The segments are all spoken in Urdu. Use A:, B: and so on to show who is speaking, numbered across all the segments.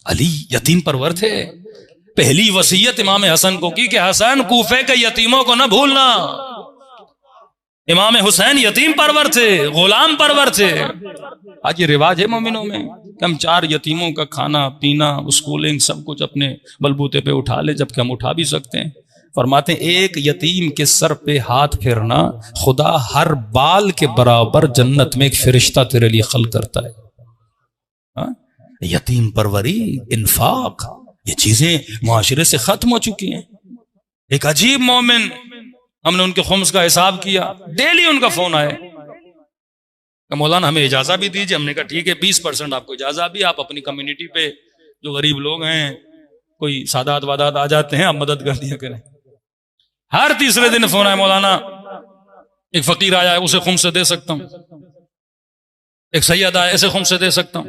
A: علی یتیم پرور تھے. پہلی وصیت امام حسن کو کی کہ حسن کوفے کے یتیموں کو نہ بھولنا. امام حسین یتیم پرور تھے, غلام پرور تھے. آج یہ رواج ہے مومنوں میں کہ ہم 4 یتیموں کا کھانا پینا اسکولنگ سب کچھ اپنے بلبوتے پہ اٹھا لے, جبکہ ہم اٹھا بھی سکتے ہیں. فرماتے ہیں ایک یتیم کے سر پہ ہاتھ پھیرنا خدا ہر بال کے برابر جنت میں ایک فرشتہ تیرے لیے خلق کرتا ہے. یتیم پروری, انفاق, یہ چیزیں معاشرے سے ختم ہو چکی ہیں. ایک عجیب مومن, ہم نے ان کے خمس کا حساب کیا, ڈیلی ان کا فون آئے کہ مولانا ہمیں اجازت بھی دیجیے. ہم نے کہا ٹھیک ہے 20% آپ کو اجازت بھی, آپ اپنی کمیونٹی پہ جو غریب لوگ ہیں کوئی سادات وادات آ جاتے ہیں آپ مدد کر دیا کریں. ہر تیسرے دن فون آئے, مولانا ایک فقیر آیا ہے اسے خمس سے دے سکتا ہوں, ایک سید آیا اسے خمس سے دے سکتا ہوں,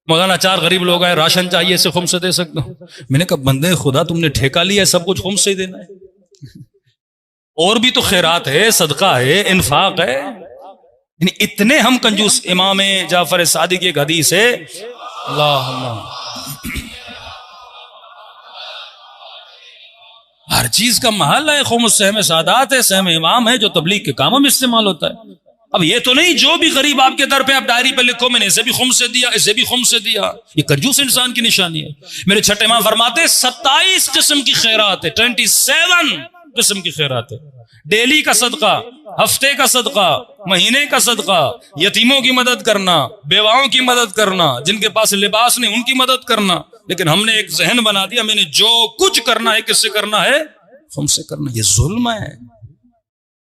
A: مولانا 4 غریب لوگ آئے راشن چاہیے اسے خمس سے دے سکتا ہوں. میں نے کہا بندے خدا تم نے ٹھیکہ لیا ہے سب کچھ خمس سے ہی دینا ہے؟ اور بھی تو خیرات ہے, صدقہ ہے, انفاق ہے. یعنی اتنے ہم کنجوس. امام جعفر صادق کی ایک حدیث ہے, اللہ ہر چیز کا محل ہے. خمس سہم سادات ہے, سہم امام ہے جو تبلیغ کے کاموں میں استعمال ہوتا ہے. اب یہ تو نہیں جو بھی غریب آپ کے در پہ آپ ڈائری پہ لکھو میں نے اسے بھی خمس سے دیا اسے بھی خمس سے دیا. یہ کنجوس انسان کی نشانی ہے. میرے چھٹے امام فرماتے 27 قسم کی خیرات ہے, 27 قسم کی خیرات ہے. ڈیلی کا صدقہ, ہفتے کا صدقہ, مہینے کا صدقہ, یتیموں کی مدد کرنا, بیواؤں کی مدد کرنا, جن کے پاس لباس نہیں ان کی مدد کرنا. لیکن ہم نے ایک ذہن بنا دیا میں نے جو کچھ کرنا ہے کس سے کرنا ہے, ہم سے کرنا. یہ ظلم ہے,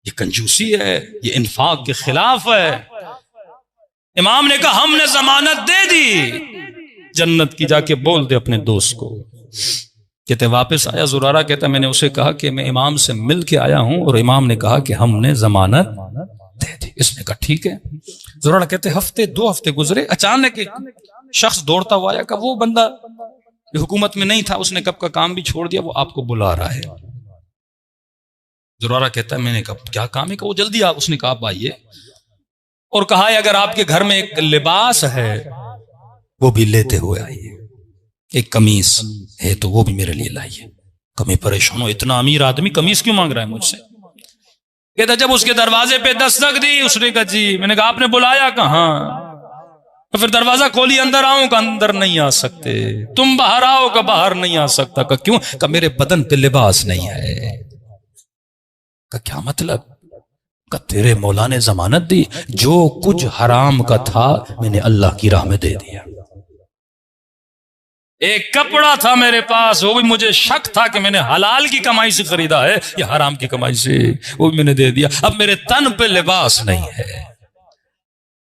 A: یہ کنجوسی ہے, یہ انفاق کے خلاف ہے. امام نے کہا ہم نے ضمانت دے دی جنت کی, جا کے بول دے اپنے دوست کو. کہتے واپس آیا زرارہ, کہتا میں نے اسے کہا کہ میں امام سے مل کے آیا ہوں اور امام نے کہا کہ ہم نے ضمانت دے دی. اس نے کہا ٹھیک ہے. زرارہ کہتے 2 ہفتے گزرے, اچانک ایک شخص دوڑتا ہوا آیا کہ وہ بندہ حکومت میں نہیں تھا, اس نے کب کا کام بھی چھوڑ دیا, وہ آپ کو بلا رہا ہے. زرارہ کہتا ہے میں نے کہا کیا کام ہے, کہ وہ جلدی آپ. اس نے کہا آپ آئیے, اور کہا اگر آپ کے گھر میں ایک لباس ہے وہ بھی لیتے ہوئے آئیے, ایک قمیص ہے تو وہ بھی میرے لیے لائیے. کمی پریشان ہو, اتنا امیر آدمی قمیص کیوں مانگ رہا ہے مجھ سے. کہتا جب اس کے دروازے پہ دستک دی, اس نے کہا جی. میں نے کہا آپ نے بلایا کہاں؟ تو پھر دروازہ کھولی, اندر آؤں کہ اندر نہیں آ سکتے, تم باہر آؤ کہ باہر نہیں آ سکتا. کہ کیوں؟ کہ میرے بدن پہ لباس نہیں ہے. کہ کیا مطلب؟ کہ تیرے مولا نے ضمانت دی, جو کچھ حرام کا تھا میں نے اللہ کی راہ میں دے دیا. ایک کپڑا تھا میرے پاس, وہ بھی مجھے شک تھا کہ میں نے حلال کی کمائی سے خریدا ہے یا حرام کی کمائی سے, وہ بھی میں نے دے دیا. اب میرے تن پہ لباس نہیں ہے.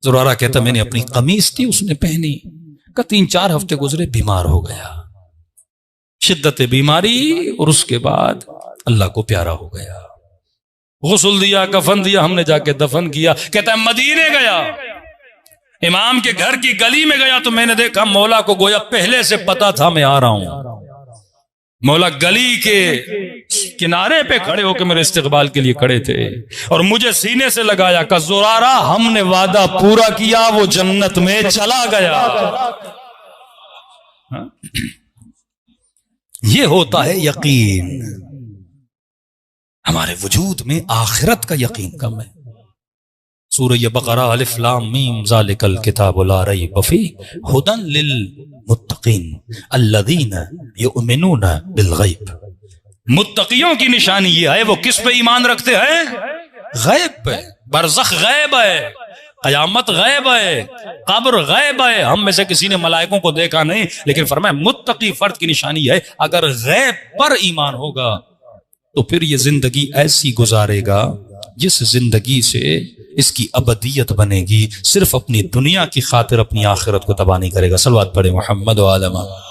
A: زرارہ کہتا میں نے اپنی قمیص تھی اس نے پہنی. کہ 3-4 ہفتے گزرے, بیمار ہو گیا, شدت بیماری, اور اس کے بعد اللہ کو پیارا ہو گیا. غسل دیا, کفن دیا, ہم نے جا کے دفن کیا. کہتا ہے مدینے گیا, امام کے گھر کی گلی میں گیا تو میں نے دیکھا مولا کو گویا پہلے سے پتا تھا میں آ رہا ہوں. مولا گلی کے کنارے پہ کھڑے ہو کے میرے استقبال کے لیے کھڑے تھے, اور مجھے سینے سے لگایا کہ زرارہ ہم نے وعدہ پورا کیا, وہ جنت میں چلا گیا. یہ ہوتا ہے یقین. ہمارے وجود میں آخرت کا یقین کم ہے. سورہ بقرہ الف لام میم ذالک الکتاب لا ریب فیہ ھدی للمتقین الذین یؤمنون بالغیب. متقیوں کی نشانی یہ ہے وہ کس پہ ایمان رکھتے ہیں؟ غیب پہ. برزخ غیب ہے, قیامت غیب ہے, قبر غیب ہے. ہم میں سے کسی نے ملائکوں کو دیکھا نہیں, لیکن فرمایا متقی فرد کی نشانی ہے اگر غیب پر ایمان ہوگا تو پھر یہ زندگی ایسی گزارے گا جس زندگی سے اس کی ابدیت بنے گی. صرف اپنی دنیا کی خاطر اپنی آخرت کو تباہ نہیں کرے گا. صلوات پڑھے محمد و آلہ محمد.